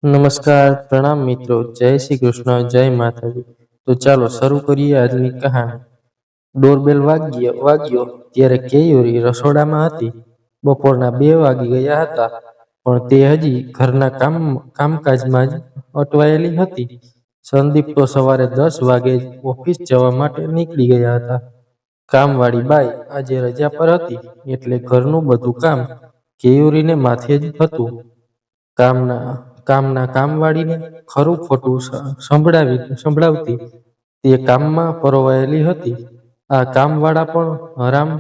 નમસ્કાર, પ્રણામ મિત્રો, જય શ્રી કૃષ્ણ, જય માતાજી. તો ચાલો શરૂ કરીએ આજની કહાની. ડોરબેલ વાગ્યો ત્યારે કેયુરી રસોડામાં હતી. બપોરના 2 વાગી ગયા હતા, પણ તે હજી ઘરના કામકાજમાં જ અટવાયેલી હતી. સંદીપ તો સવારે 10 વાગે જ ઓફિસ જવા માટે નીકળી ગયા હતા. કામવાળી બાઈ આજે રજા પર હતી, એટલે ઘરનું બધું કામ કેયુરીને માથે જ હતું. કામવાળીને ખરું ખોટું સંભળાવતી તે કામમાં પરોવાયેલી હતી. આ કામવાળા પણ હરામ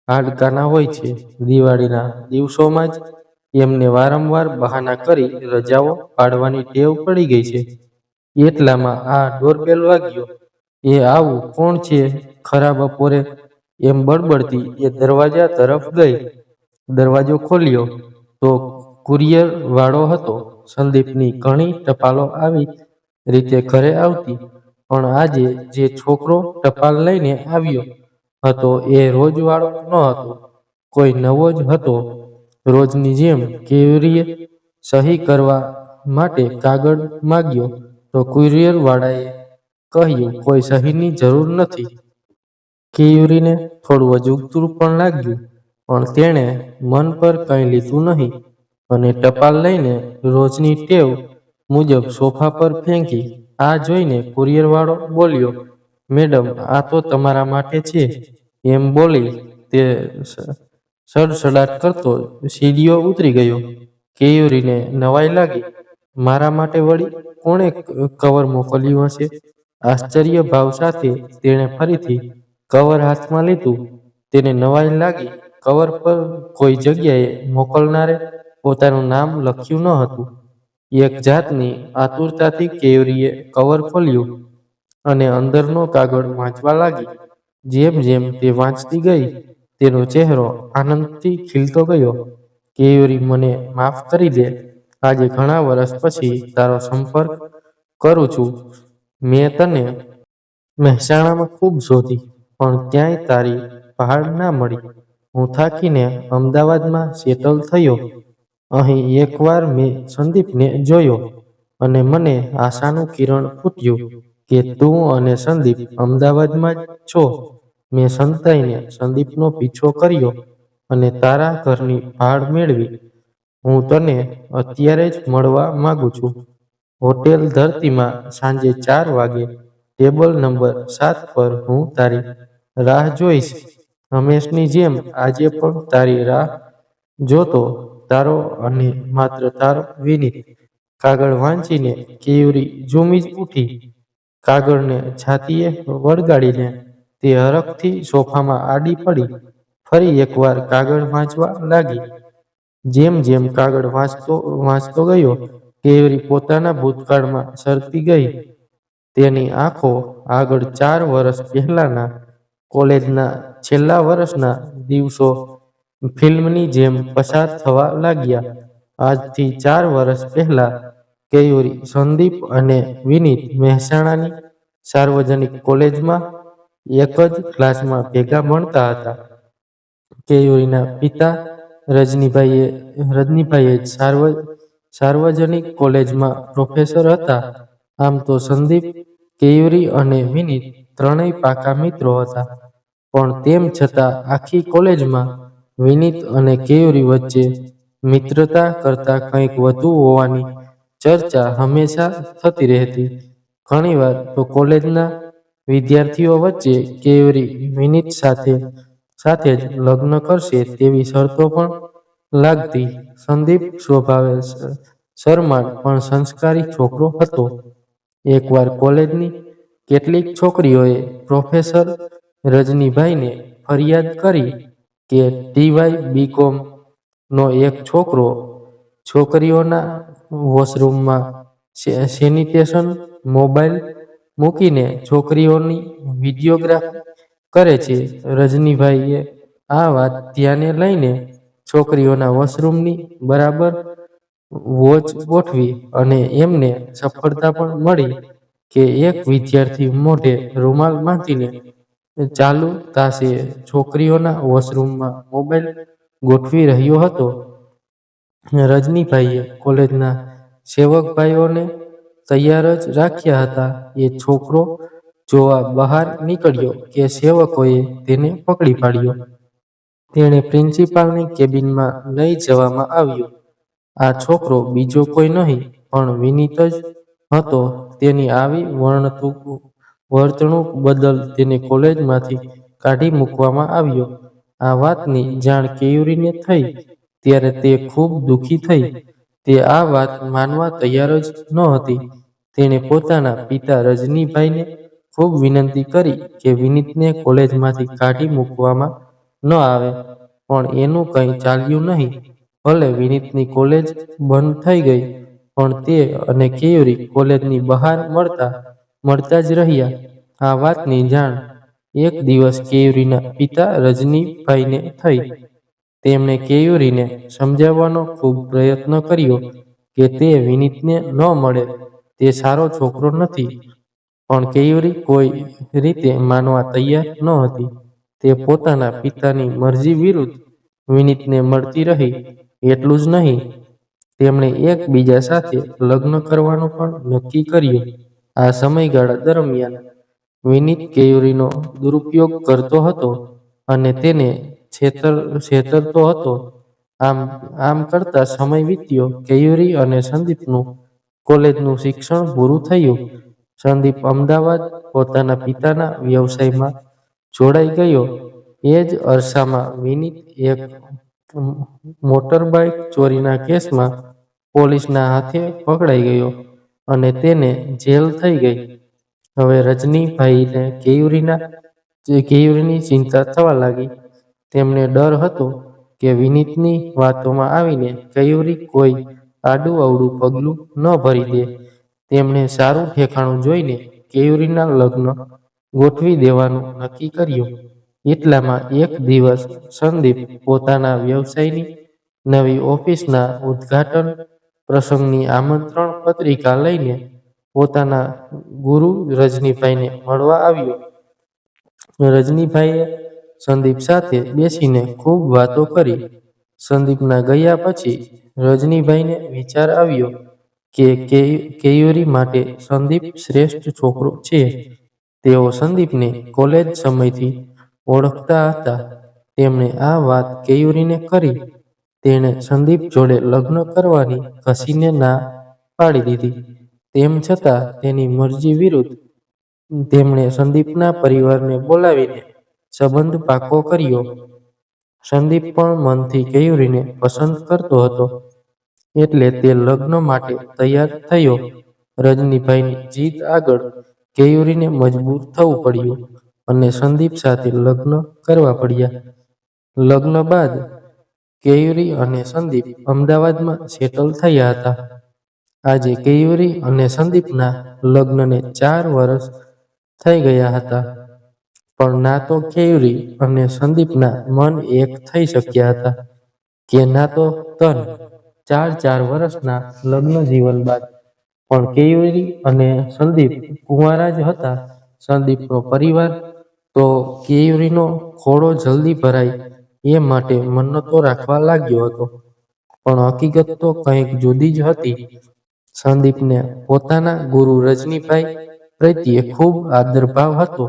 હાડકાના હોય છે. દિવાળીના દિવસોમાં જ એમને વારંવાર બહાના કરી રજાઓ પાડવાની ટેવ પડી ગઈ છે. એટલામાં આ ડોરબેલ વાગ્યો. એ આવું કોણ છે ખરા બપોરે? એમ બળબડતી એ દરવાજા તરફ ગઈ. દરવાજો ખોલ્યો તો કુરિયર વાળો હતો. સંદીપની ઘણી ટપાલો આવી રીતે ઘરે આવતી, પણ આજે જે છોકરો ટપાલ લઈને આવ્યો હતો એ રોજવાળો ન હતો, કોઈ નવો જ હતો. રોજની જેમ કેયુરીએ સહી કરવા માટે કાગળ માગ્યો તો કુરિયર વાળાએ કહ્યું, કોઈ સહીની જરૂર નથી. કેયુરીને થોડું અજુગતું પણ લાગ્યું, પણ તેણે મન પર કંઈ લીધું નહીં અને ટપાલ લઈને રોજની ટેવ મુજબ સોફા પર ફેંકી. આ જોઈને કુરિયરવાળો બોલ્યો, મેડમ, આ તો તમારા માટે છે. એમ બોલી તે સડસડાટ કરતો સીડીઓ ઉતરી ગયો. કેયુરીને નવાઈ લાગી. મારા માટે વળી કોણે કવર મોકલ્યું હશે? આશ્ચર્ય ભાવ સાથે તેણે ફરીથી કવર હાથમાં લીધું. તેને નવાઈ લાગી. કવર પર કોઈ જગ્યાએ મોકલનારે પોતાનું નામ લખ્યું ન હતું. એક જાતની આતુરતાથી કેયુરીએ કવર ખોલ્યું અને અંદરનો કાગળ વાંચવા લાગી. જેમ જેમ તે વાંચતી ગઈ, તેનો ચહેરો આનંદથી ખીલતો ગયો. કેયુરી, મને માફ કરી દે. આજે ઘણા વર્ષ પછી તારો સંપર્ક કરું છું. મેં તને મહેસાણામાં ખૂબ શોધી, પણ ક્યાંય તારી પહાડ ના મળી. હું થાકીને અમદાવાદમાં સેટલ થયો. અહીં એકવાર મેં સંદીપને જોયો અને મને આશાનું કિરણ ફૂટ્યું કે તું અને સંદીપ અમદાવાદમાં જ છો. મેં સંતાઈને સંદીપનો પીછો કર્યો અને તારા ઘરની ભાડ મેળવી. હું તને અત્યારે જ મળવા માંગુ છું. હોટેલ ધરતીમાં સાંજે 4 વાગે, ટેબલ નંબર 7 પર. હું તારી રાહ જોઈશ. હંમેશની જેમ આજે પણ તારી રાહ જોતો, તારો અને માત્ર તારો વિનીત. કાગળ વાંચીને કેયુરી ઝૂમી ઉઠી. કાગળને છાતીએ વળગાડીને તે હરખથી સોફામાં આડી પડી. ફરી એકવાર કાગળ વાંચવા લાગી. જેમ જેમ કાગળ વાંચતો ગયો, કેયુરી પોતાના ભૂતકાળમાં સરકી ગઈ. તેની આંખો આગળ 4 વર્ષ પહેલાના કોલેજના છેલ્લા વર્ષના દિવસો ફિલ્મની જેમ પસાર થવા લાગ્યા. આજથી 4 વર્ષ પહેલા કેયુરી, સંદીપ અને વિનીત મહેસાણાની સાર્વજનિક કોલેજમાં એક જ ક્લાસમાં ભેગા ભણતા હતા. કેયુરીના પિતા રજનીભાઈએ સાર્વજનિક કોલેજમાં પ્રોફેસર હતા. આમ તો સંદીપ, કેયુરી અને વિનીત ત્રણેય પાકા મિત્રો હતા, પણ તેમ છતાં આખી કોલેજમાં વિનીત અને કેયુરી વચ્ચે મિત્રતા કરતાં કંઈક વધુ હોવાની ચર્ચા હંમેશા થતી રહેતી. ઘણીવાર તો કોલેજના વિદ્યાર્થીઓ વચ્ચે કેયુરી વિનીત સાથે જ લગ્ન કરશે તેવી શરતો પણ લાગતી. સંદીપ સ્વભાવે શરમાળ પણ સંસ્કારી છોકરો હતો. એકવાર કોલેજની કેટલીક છોકરીઓએ પ્રોફેસર રજનીભાઈને ફરિયાદ કરી કે ટી.વાય. બી.કોમ. નો એક છોકરો છોકરીઓના વોશરૂમમાં સેનિટેશન મોબાઈલ મૂકીને છોકરીઓની વિડીયોગ્રાફી કરે છે. રજનીભાઈએ આ વાત ધ્યાને લઈને છોકરીઓના વોશરૂમની બરાબર વોચ ગોઠવી અને એમને સફળતા પણ મળી કે એક વિદ્યાર્થી મોઢે રૂમાલ બાંધીને ચાલુ તાસે છોકરીઓના વોશરૂમમાં મોબાઈલ ગોઠવી રહ્યો હતો. રજનીભાઈએ કોલેજના સેવકભાઈઓને તૈયાર જ રાખ્યા હતા. એ છોકરો જોવા બહાર નીકળ્યો કે સેવકોએ તેને પકડી પાડ્યો. તેણે પ્રિન્સિપાલની કેબિનમાં લઈ જવામાં આવ્યો. આ છોકરો બીજો કોઈ નહીં પણ વિનીત જ હતો. તેની આવી વર્તણૂક બદલ તેને કોલેજમાંથી કાઢી મૂકવામાં આવ્યો. આ વાતની જાણ કેયુરીને થઈ ત્યારે તે ખૂબ દુઃખી થઈ. તે આ વાત માનવા તૈયાર જ નહોતી. તેણે પોતાના પિતા રજનીભાઈને ખૂબ વિનંતી કરી કે વિનીતને કોલેજમાંથી કાઢી મૂકવામાં ન આવે. પણ એનું કંઈ ચાલ્યું નહીં. ભલે વિનીતની કોલેજ બંધ થઈ ગઈ પણ તે અને કેયુરી કોલેજની બહાર મળતા જ રહ્યા. આ વાતની જાણ એક દિવસ કેયુરીના પિતા રજનીભાઈને થઈ. તેમણે કેયુરીને સમજાવવાનો ખૂબ પ્રયત્ન કર્યો કે તે વિનીતને ન મળે, તે સારો છોકરો નથી. પણ કેયુરી કોઈ રીતે માનવા તૈયાર નહોતી. તે પોતાના પિતાની મરજી વિરુદ્ધ વિનીતને મળતી રહી. એટલું જ નહીં, તેમણે એકબીજા સાથે લગ્ન કરવાનું પણ નક્કી કર્યું. આ સમયગાળા દરમિયાન વિનીત કેયુરીનો દુરુપયોગ કરતો હતો અને તેને છેતરતો હતો. આમ કરતા સમય વીત્યો. કેયુરી અને સંદીપનું કોલેજનું શિક્ષણ પૂરું થયું. સંદીપ અમદાવાદ પોતાના પિતાના વ્યવસાયમાં જોડાઈ ગયો. એ જ અરસામાં વિનીત એક મોટરબાઇક ચોરીના કેસમાં પોલીસના હાથે પકડાઈ ગયો અને તેને જેલ થઈ ગઈ. હવે રજનીભાઈને કેયુરીની ચિંતા થવા લાગી. તેમને ડર હતો કે વિનીતની વાતોમાં આવીને કેયુરી કોઈ આડું અવળું પગલું ન ભરી દે. તેમણે સારું ઠેકાણું જોઈને કેયુરીના લગ્ન ગોઠવી દેવાનું નક્કી કર્યું. એટલામાં એક દિવસ સંદીપ પોતાના વ્યવસાયની નવી ઓફિસના ઉદ્ઘાટન પ્રસંગની આમંત્રણ પત્રિકા લઈને પોતાના ગુરુ રજનીભાઈને મળવા આવ્યો. રજનીભાઈએ સંદીપ સાથે બેસીને ખૂબ વાતો કરી. સંદીપના ગયા પછી રજનીભાઈને વિચાર આવ્યો કે કેયુરી માટે સંદીપ શ્રેષ્ઠ છોકરો છે. તેઓ સંદીપને કોલેજ સમયથી ઓળખતા હતા. તેમણે આ વાત કેયુરીને કરી. તેણે સંદીપ જોડે લગ્ન કરવાની ઘસીને ના પાડી દીધી. તેમ છતાં તેની મરજી વિરુદ્ધ તેમણે સંદીપના પરિવારને બોલાવીને સંબંધ પાકો કર્યો. સંદીપ પણ મનથી કેયુરીને પસંદ કરતો હતો એટલે તે લગ્ન માટે તૈયાર થયો. રજનીભાઈની જીદ આગળ કેયુરીને મજબૂર થવું પડ્યું અને સંદીપ સાથે લગ્ન કરવા પડ્યા. લગ્ન બાદ કેયુરી અને સંદીપ અમદાવાદમાં સેટલ થયા હતા. આજે કેયુરી અને સંદીપના લગ્નને 4 વર્ષ થઈ ગયા હતા. પણ ના તો કેયુરી અને સંદીપના મન એક થઈ શક્યા હતા કે ના તો તન. 4 વર્ષના લગ્ન જીવન બાદ પણ કેયુરી અને સંદીપ કુંવારા જ હતા. સંદીપનો પરિવાર તો કેયુરીનો ખોળો જલ્દી ભરાય એ માટે મન્નતો રાખવા લાગ્યો હતો. પણ હકીકત તો કંઈક જુદી જ હતી. સંદીપને પોતાના ગુરુ રજનીભાઈ પ્રત્યે ખૂબ આદરભાવ હતો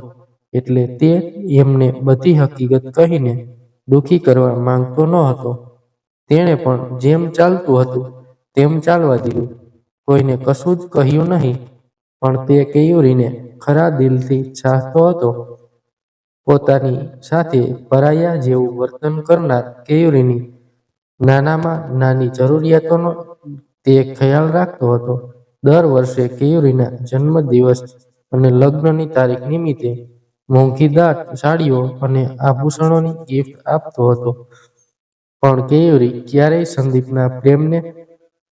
એટલે તે એમને બધી હકીકત કહીને દુઃખી કરવા માંગતો ન હતો. તેણે પણ જેમ ચાલતું હતું તેમ ચાલવા દીધું. કોઈને કશું જ કહ્યું નહીં. પણ તે કેયુરીને ખરા દિલથી ચાહતો હતો. પોતાની સાથે પરાયા જેવું વર્તન કરનાર કેયુરીની નાનામાં નાની જરૂરિયાતોનો તે ખ્યાલ રાખતો હતો. દર વર્ષે કેયુરીના જન્મદિવસ અને લગ્નની તારીખ નિમિત્તે મોંઘીદાટ સાડીઓ અને આભૂષણોની ગિફ્ટ આપતો હતો. પણ કેયુરી ક્યારેય સંદીપના પ્રેમને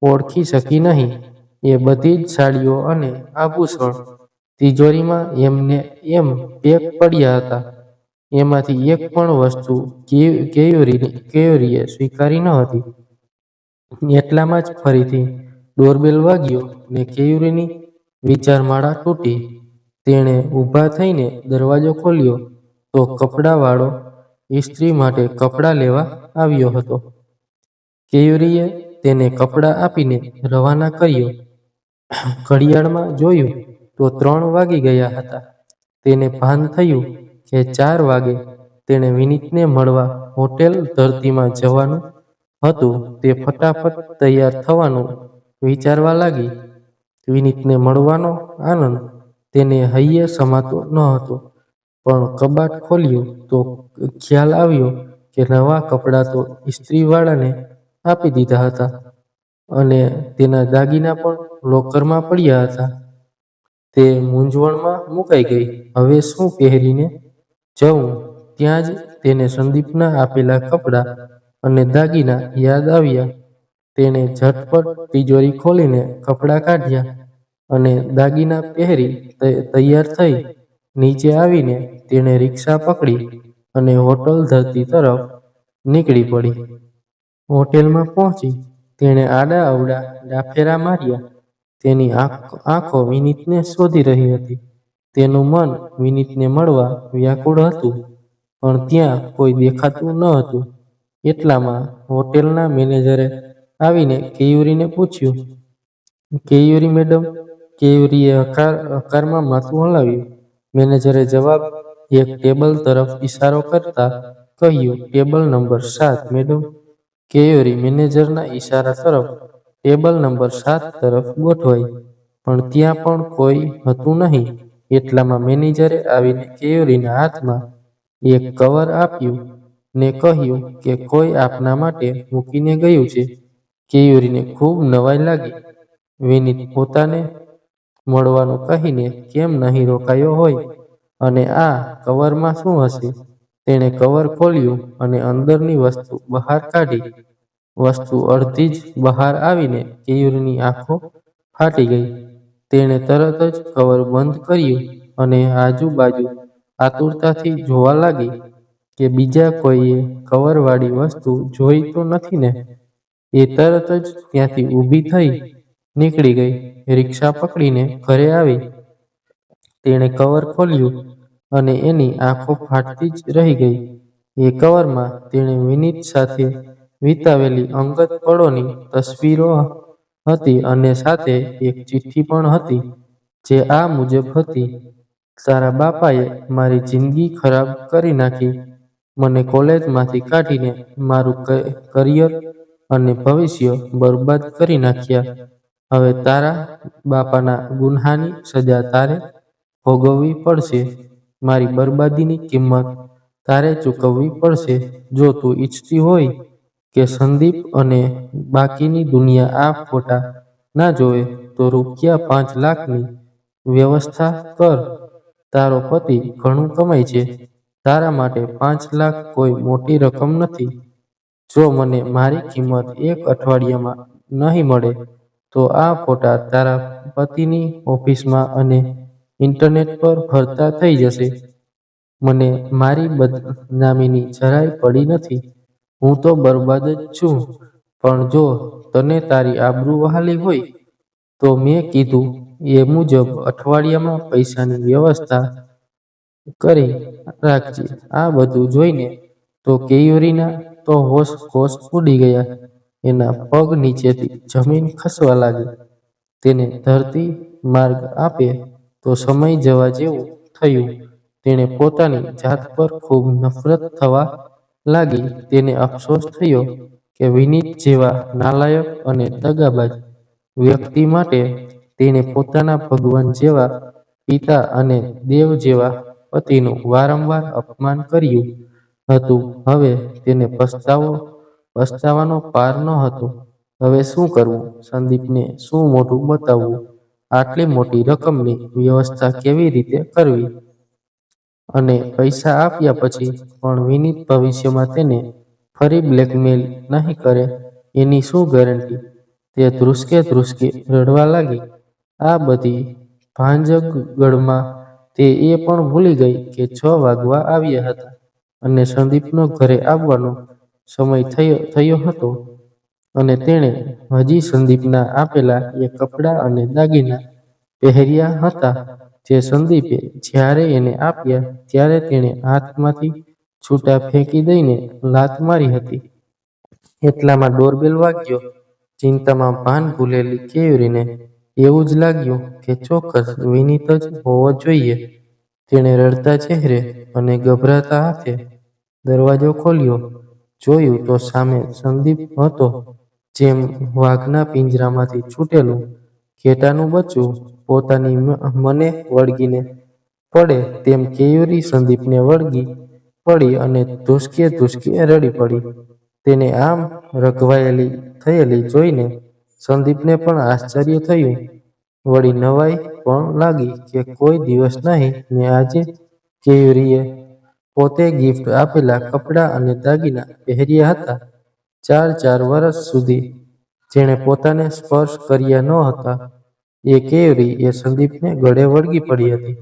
ઓળખી શકી નહીં. એ બધી જ સાડીઓ અને આભૂષણ તિજોરીમાં એમને એમ પેક પડ્યા હતા. એમાંથી એક પણ વસ્તુ કેયુરીએ સ્વીકારી ન હતી. એટલામાં જ ફરીથી ડોરબેલ વાગ્યો ને કેયુરીની વિચારમાળા તૂટી. તેણે ઊભા થઈને દરવાજો ખોલ્યો તો કપડાવાળો ઇસ્ત્રી માટે કપડાં લેવા આવ્યો હતો. કેયુરીએ તેને કપડાં આપીને રવાના કર્યો. ઘડિયાળમાં જોયું તો 3 વાગી ગયા હતા. તેને ભાન થયું કે 4 વાગે તેણે વિનીતને મળવા હોટેલ ધરતીમાં જવાનું હતું. તે ફટાફટ તૈયાર થવાનું વિચારવા લાગી. વિનીતને મળવાનો આનંદ તેને હૈયે સમાતો ન હતો. પણ કબાટ ખોલ્યું તો ખ્યાલ આવ્યો કે નવા કપડાં તો ઇસ્ત્રીવાળાને આપી દીધા હતા અને તેના દાગીના પણ લોકરમાં પડ્યા હતા. તે મૂંઝવણમાં મુકાઈ ગઈ. હવે શું પહેરીને જવું? ત્યાં જ તેને સંદીપના આપેલા કપડાં અને દાગીના યાદ આવ્યા. તેણે ઝટપટ તિજોરી ખોલીને કપડાં કાઢ્યા અને દાગીના પહેરી તૈયાર થઈ. નીચે આવીને તેણે રિક્ષા પકડી અને હોટલ ધરતી તરફ નીકળી પડી. હોટેલમાં પહોંચી તેણે આડા-અવળા ડાફેરા માર્યા. તેની આંખો વિનીતને શોધી રહી હતી. તેનું મન વિનીતને મળવા વ્યાકુળ હતું, પણ ત્યાં કોઈ દેખાતું ન હતું. એટલામાં હોટેલના મેનેજરે આવીને કેયુરીને પૂછ્યું, "કેયુરી મેડમ?" કેયુરીએ હકારમાં માથું હલાવ્યું. મેનેજરે જવાબ એક ટેબલ તરફ ઇશારો કરતા કહ્યું, "ટેબલ નંબર 7, મેડમ." કેયુરી મેનેજરના ઇશારા તરફ ટેબલ નંબર 7 તરફ ગોઠવાઈ, પણ ત્યાં પણ કોઈ હતું નહીં. એટલામાં મેનેજરે આવીને કેયુરીના હાથમાં એક કવર આપ્યું ને કહ્યું કે કોઈ આપના માટે મૂકીને ગયું છે. કેયુરીને ખૂબ નવાઈ લાગી. વિનીત પોતાને મળવાનું કહીને કેમ નહીં રોકાયો હોય, અને આ કવરમાં શું હશે? તેણે કવર ખોલ્યું અને અંદરની વસ્તુ બહાર કાઢી. વસ્તુ અડધી જ બહાર આવીને કેયુરીની આંખો ફાટી ગઈ. તેણે તરત જ કવર બંધ કર્યું અને આજુબાજુ આતુરતાથી જોવા લાગી કે બીજા કોઈએ કવરવાળી વસ્તુ જોઈ તો નથી ને? એ તરત જ ત્યાંથી ઊભી થઈ નીકળી ગઈ. રિક્ષા પકડીને ઘરે આવી. તેણે કવર ખોલ્યું અને એની આંખો ફાટતી જ રહી ગઈ. એ કવરમાં તેણે વિનીત સાથે વિતાવેલી અંગત પળોની તસવીરો હતી અને સાથે એક ચિઠ્ઠી પણ હતી, જે આ મુજબ હતી: "તારા બાપાએ મારી જિંદગી ખરાબ કરી નાખી. મને કોલેજમાંથી કાઢીને મારું કરિયર અને ભવિષ્ય બરબાદ કરી નાખ્યા. હવે તારા બાપાના ગુન્હાની સજા તારે ભોગવવી પડશે. મારી બરબાદીની કિંમત તારે ચૂકવવી પડશે. જો તું ઈચ્છતી હોય કે સંદીપ અને બાકીની દુનિયા આ ફોટા ના જોવે, તો રૂ. 5 લાખની વ્યવસ્થા કર. તારો પતિ ઘણું કમાય છે. તારા માટે 5 લાખ કોઈ મોટી રકમ નથી. જો મને મારી કિંમત 1 અઠવાડિયામાં નહીં મળે, તો આ ફોટા તારા પતિની ઓફિસમાં અને ઇન્ટરનેટ પર ફરતા થઈ જશે. મને મારી બદનામીની જરાય પડી નથી. હું તો બરબાદ જ છું. પણ જો તને તારી આબરૂ વહાલી હોય, તો મેં કીધું એ મુજબ અઠવાડિયામાં પૈસાની વ્યવસ્થા કરી રાખજે." આ બધું જોઈને તો કેયુરીના તો હોશ ઉડી ગયા. એના પગ નીચેથી જમીન ખસવા લાગી. તેને ધરતી માર્ગ આપે તો સમય જવા જેવું થયું. તેણે પોતાની જાત પર ખૂબ નફરત થવા લાગી. તેને અફસોસ થયો કે વિનીત જેવા નાલાયક અને દગાબાજ વ્યક્તિ માટે તેણે પોતાના ભગવાન જેવા પિતા અને દેવ જેવા પતિનું વારંવાર અપમાન કર્યું હતું. હવે તેને પસ્તાવાનો પાર ન હતો. હવે શું કરવું? સંદીપને શું મોઢું બતાવવું? આટલી મોટી રકમની વ્યવસ્થા કેવી રીતે કરવી? અને પૈસા આપ્યા પછી પણ વિનીત ભવિષ્યમાં તેને ફરી બ્લેકમેલ નહીં કરે, એની શું ગેરંટી? તે ધ્રુસકે રડવા લાગી. આ બધી ભાંજગડમાં તે એ પણ ભૂલી ગઈ કે 6 વાગવા આવ્યા હતા અને સંદીપનો ઘરે આવવાનો સમય થયો હતો, અને તેણે હજી સંદીપના આપેલા એ કપડાં અને દાગીના પહેર્યા હતા, જે સંદીપે જ્યારે એને આપ્યા ત્યારે તેણે હાથમાંથી છૂટા ફેંકી દઈને લાત મારી હતી. એટલામાં ડોરબેલ વાગ્યો. ચિંતામાં ભાન ભૂલેલી કેયુરીને એવું જ લાગ્યું કે ચોક્કસ વિનીત જ હોવો જોઈએ. તેણે રડતા ચહેરે અને ગભરાતા હાથે દરવાજો ખોલ્યો. જોયું તો સામે સંદીપ હતો, જેમ વાઘના પિંજરામાંથી છૂટેલું ઘેટાનું બચ્ચું પોતાની મને વળગીને પડે તેમ કેયુરી સંદીપને વળગી પડી અને ધૂસકે ધૂસકે રડી પડી. તેને આમ રઘવાયેલી થયેલી જોઈને સંદીપને પણ આશ્ચર્ય થયું. વળી નવાઈ પણ લાગી કે કોઈ દિવસ નહીં ને આજે કેયુરીએ પોતે ગિફ્ટ આપેલા કપડાં અને દાગીના પહેર્યા હતા. 4 વર્ષ સુધી જેણે પોતાને સ્પર્શ કર્યા ન હતા એ કેયુરી એ સંદીપને ગળે વળગી પડી હતી.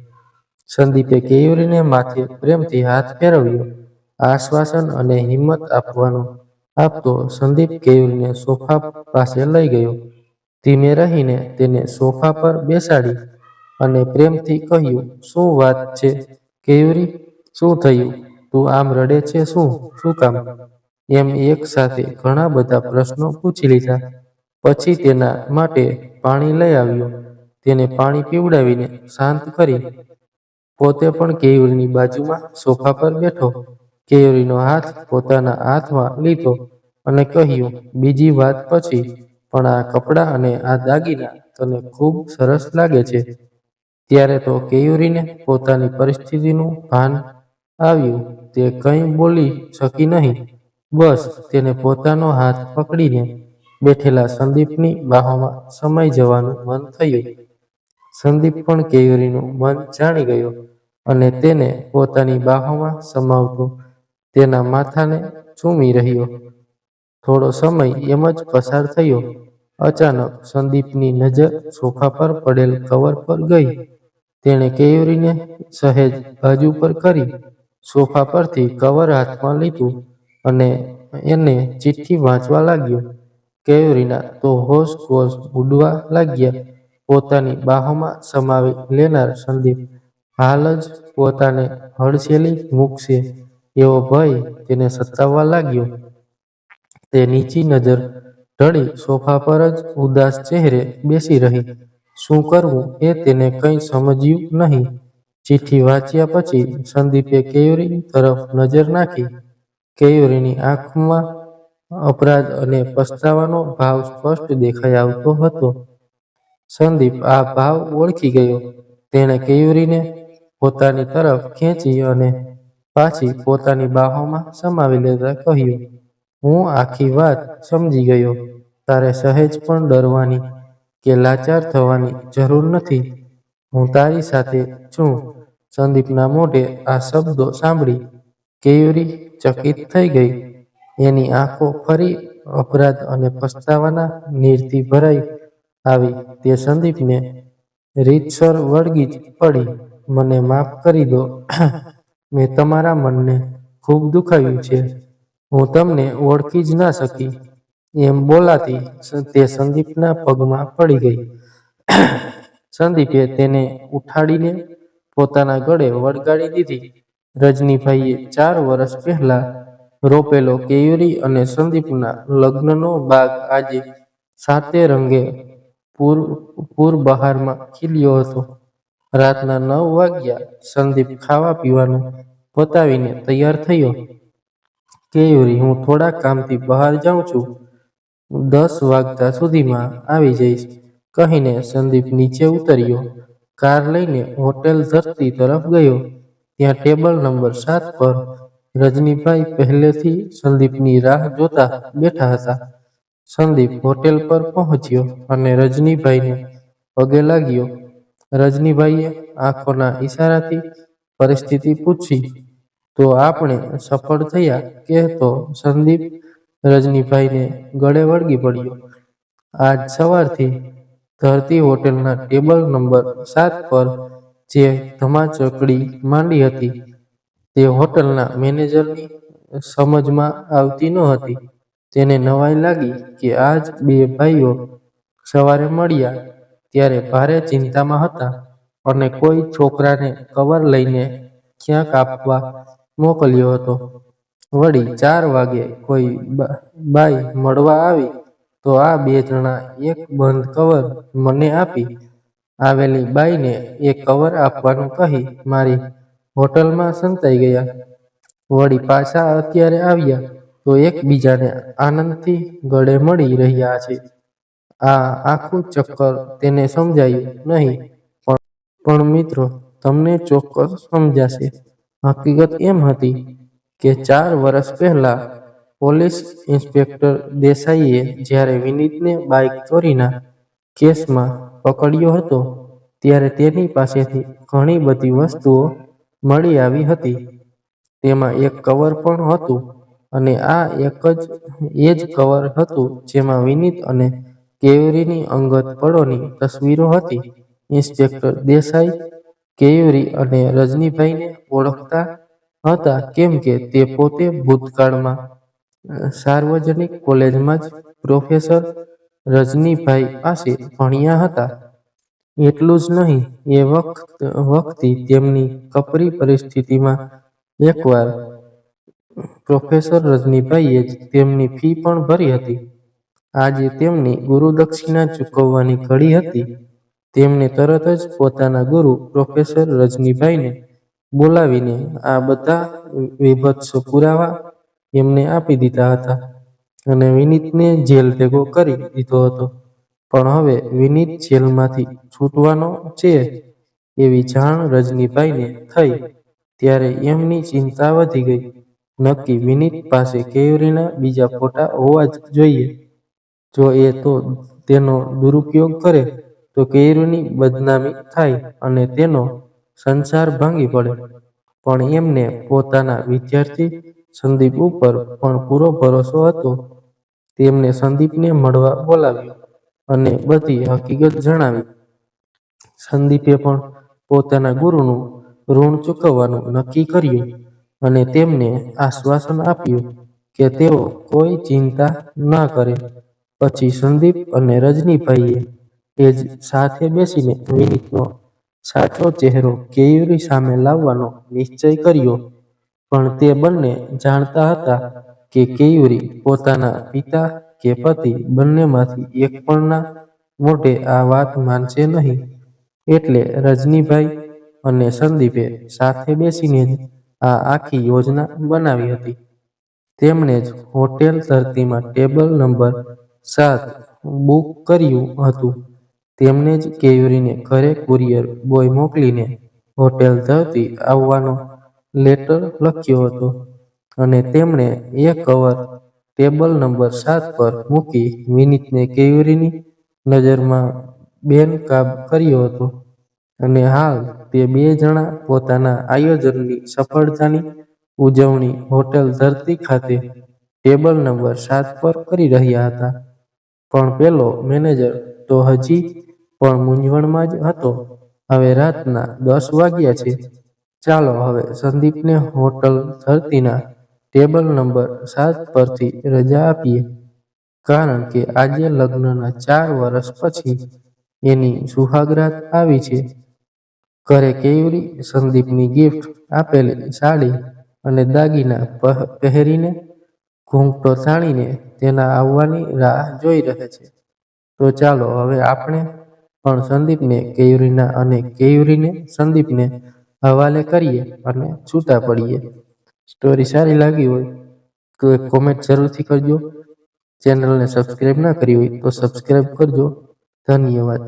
સંદીપે કેયુરીને માથે પ્રેમથી હાથ ફેરવ્યો. આશ્વાસન અને હિંમત આપતો સંદીપ કેયુરીને સોફા પાસે લઈ ગયો. ધીમે રહીને તેને સોફા પર બેસાડી અને પ્રેમથી કહ્યું, "શું વાત છે કેયુરી? શું થયું? તું આમ રડે છે શું શું કામ?" એમ એક સાથે ઘણા બધા પ્રશ્નો પૂછી લીધા. પછી તેના માટે પાણી લઈ આવ્યો. તેને પાણી પીવડાવીને શાંત કરી પોતે પણ કેયુરીની બાજુમાં સોફા પર બેઠો. કેયુરીનો હાથ પોતાના હાથમાં લીધો અને કહ્યું, "બીજી વાત પછી, પણ આ કપડાં અને આ દાગીના તને ખૂબ સરસ લાગે છે." ત્યારે તો કેયુરીને પોતાની પરિસ્થિતિનું ભાન આવ્યું. તે કંઈ બોલી શકી નહીં. બસ તેને પોતાનો હાથ પકડીને બેઠેલા સંદીપની બાહોમાં સમાઈ જવાનું મન થયું. સંદીપ પણ કેયુરીનું મન જાણી ગયો અને તેને પોતાની બાહોમાં સમાવતો તેના માથાને ચૂમી રહ્યો. થોડો સમય એમ જ પસાર થયો. અચાનક સંદીપની નજર સોફા પર પડેલ કવર પર ગઈ. તેણે કેયુરીને સહેજ બાજુ પર કરી સોફા પરથી કવર હાથમાં લીધું અને એને ચિઠ્ઠી વાંચવા લાગ્યો. કેયુરીના તો હોશ કોશ ઉડવા લાગ્યા. પોતાની બાહોમાં સમાવી લેનાર સંદીપ હાલ જ પોતાને હડસેલી મૂકશે એવો ભય તેને સતાવવા લાગ્યો. તે નીચી નજર ઢળી સોફા પર જ ઉદાસ ચહેરે બેસી રહી. શું કરવું એ તેને કંઈ સમજ્યું નહીં. ચિઠ્ઠી વાંચ્યા પછી સંદીપે કેયુરી તરફ નજર નાખી. કેયુરીની આંખમાં અપરાધ અને પસ્તાવાનો ભાવ સ્પષ્ટ દેખાઈ આવતો હતો. સંદીપ આ ભાવ ઓળખી ગયો. તેણે કેયુરીને પોતાની તરફ ખેંચી અને પાછી પોતાની બાહોમાં સમાવી લેતા કહ્યું, "હું આખી વાત સમજી ગયો. તારે સહેજ પણ ડરવાની કે લાચાર થવાની જરૂર નથી. હું તારી સાથે છું." સંદીપના મોઢે આ શબ્દો સાંભળી કેયુરી ચકિત થઈ ગઈ. એની આંખો ફરી અપરાધ અને પસ્તાવાના નીરથી ભરાઈ આવી. તે સંદીપને રીતસર વળગી પડી. "મને માફ કરી દો. મેં તમારા મનને ખૂબ દુખાવ્યું છે. હું તમને ઓળખી જ ના શકી." એમ બોલાતી તે સંદીપના પગમાં પડી ગઈ. સંદીપે તેને ઉઠાડીને પોતાના ગળે વળગાડી દીધી. રજનીભાઈએ 4 વર્ષ પહેલા રોપેલો કેયુરી અને સંદીપના લગ્નનો બાગ આજે સાતે રંગે પૂરબહારમાં ખીલ્યો હતો. રાતના 9 વાગ્યા. સંદીપ ખાવા પીવાનું પતાવીને તૈયાર થયો. "કેયુરી, હું થોડા કામથી બહાર જાઉં છું. 10 વાગતા સુધીમાં આવી જઈશ." કહીને સંદીપ નીચે ઉતર્યો. કાર લઈને હોટેલ ધરતી તરફ ગયો. ત્યાં ટેબલ નંબર 7 પર રજનીભાઈ પહેલેથી સંદીપની રાહ જોતા બેઠા હતા. સંદીપ હોટેલ પર પહોંચ્યો અને રજનીભાઈને પગે લાગ્યો. રજનીભાઈએ આંખોના ઈશારાથી પરિસ્થિતિ પૂછી તો આપણે સફળ થયા કહેતો સંદીપ રજનીભાઈને ગળે વળગી પડ્યો. આજ સવારથી ધરતી હોટેલના ટેબલ નંબર 7 પર જે ધમાચકડી માંડી હતી તે હોટલના મેનેજરની સમજમાં આવતી નહોતી. તેને નવાઈ લાગી કે આજ બે ભાઈઓ સવારે મળ્યા ત્યારે ભારે ચિંતામાં હતા અને કોઈ છોકરાને કવર લઈને ક્યાંક આપવા મોકલ્યો હતો. વળી 4 વાગે કોઈ બાઈ મળવા આવી તો આ બે જણા એક બંધ કવર મને આપી આવેલી બાઈને એ કવર આપવાનું કહી મારી હોટલમાં સંતાઈ ગયા. વળી પાછા અત્યારે આવ્યા તો એકબીજાને આનંદથી ગળે મળી રહ્યા છે. આ આખું ચક્કર તેને સમજાયું નહીં. પણ મિત્રો, તમને ચોક્કસ સમજાશે. હકીકત એમ હતી કે 4 વર્ષ પહેલા પોલીસ ઇન્સ્પેક્ટર દેસાઈએ જ્યારે વિનીતને બાઇક ચોરીના કેસમાં પકડ્યો હતો ત્યારે તેની પાસેથી ઘણી બધી વસ્તુઓ મળી આવી હતી. તેમાં એક કવર પણ હતું અને આ એ જ કવર હતું જેમાં વિનીત અને કેયુરીની અંગત પળોની તસવીરો હતી. ઇન્સ્પેક્ટર દેસાઈ કેયુરી અને રજનીભાઈને ઓળખતા હતા કેમ કે તે પોતે ભૂતકાળમાં સાર્વજનિક કોલેજમાં જ પ્રોફેસર રજનીભાઈ પાસે ભણ્યા હતા. એટલું જ નહીં, એ વખતે તેમની કપરી પરિસ્થિતિમાં એકવાર પ્રોફેસર રજનીભાઈએ જ તેમની ફી પણ ભરી હતી. આજે તેમની ગુરુદક્ષિણા ચૂકવવાની ઘડી હતી. તેમણે તરત જ પોતાના ગુરુ પ્રોફેસર રજનીભાઈને બોલાવીને આ બધા વિભત્સ પુરાવા એમને આપી દીધા હતા અને વિનીતને જેલ ભેગો કરી દીધો હતો. પણ હવે વિનીત જેલમાંથી છૂટવાનો છે એવી જાણ રજનીભાઈને થઈ ત્યારે એમની ચિંતા વધી ગઈ. નક્કી વિનીત પાસે કેયુરીના બીજા ફોટા હોવા જ જોઈએ. જો એ તેનો દુરુપયોગ કરે તો કેયુરીની બદનામી થાય અને તેનો સંસાર ભાંગી પડે. પણ એમને પોતાના વિદ્યાર્થી સંદીપ ઉપર પણ પૂરો ભરોસો હતો. તેમણે સંદીપને મળવા બોલાવ્યો અને બધી હકીકત જણાવી. સંદીપે પણ પોતાના ગુરુનું ઋણ ચૂકવવાનું નક્કી કર્યું અને તેમને આશ્વાસન આપ્યું કે તેઓ કોઈ ચિંતા ન કરે. પછી સંદીપ અને રજનીભાઈએ એ જ સાથે બેસીને વિનીતનો સાચો ચહેરો કેયુરી સામે લાવવાનો નિશ્ચય કર્યો. પણ તે બંને જાણતા હતા કે કેયુરી પોતાના પિતા કે પતિ બંનેમાંથી એક પણના મોઢે આ વાત માનશે નહીં. એટલે રજનીભાઈ અને સંદીપે સાથે બેસીને જ આ આખી યોજના બનાવી હતી. તેમણે જ હોટેલ ધરતીમાં ટેબલ નંબર 7 બુક કર્યું હતું. તેમણે જ કેયુરીને ઘરે કુરિયર બોય મોકલીને હોટેલ ધરતી આવવાનો લેટર લખ્યો હતો અને તેમણે એ કવર ટેબલ નંબર 7 પર મૂકી વિનીતને કેયુરીની નજરમાં બેનકાબ કર્યો હતો. અને હાલ તે બે જણા પોતાના આયોજનની સફળતાની ઉજવણી હોટેલ ધરતી ખાતે ટેબલ નંબર 7 પર કરી રહ્યા હતા. પણ પેલો મેનેજર તો હજી પણ મૂંઝવણમાં જ હતો. હવે રાતના 10 વાગ્યા છે. ચાલો હવે સંદીપને હોટલ ધરતીના ટેબલ નંબર 7 પરથી રજા આપીએ. કારણ કે આજે લગ્નના 4 વર્ષ પછી એની સુહાગરાત આવી છે. ઘરે કેયુરી સંદીપની ગિફ્ટ આપેલી સાડી અને દાગીના પહેરીને ઘૂંઘટો તાણીને તેના આવવાની રાહ જોઈ રહે છે. તો ચાલો હવે આપણે પણ સંદીપને કેયુરીના અને કેયુરીને સંદીપને હવાલે કરીએ અને છૂટા પડીએ. સ્ટોરી સારી લાગી હોય તો એક કોમેન્ટ જરૂરથી કરજો. ચેનલને સબસ્ક્રાઈબ ના કરી હોય તો સબસ્ક્રાઈબ કરજો. ધન્યવાદ.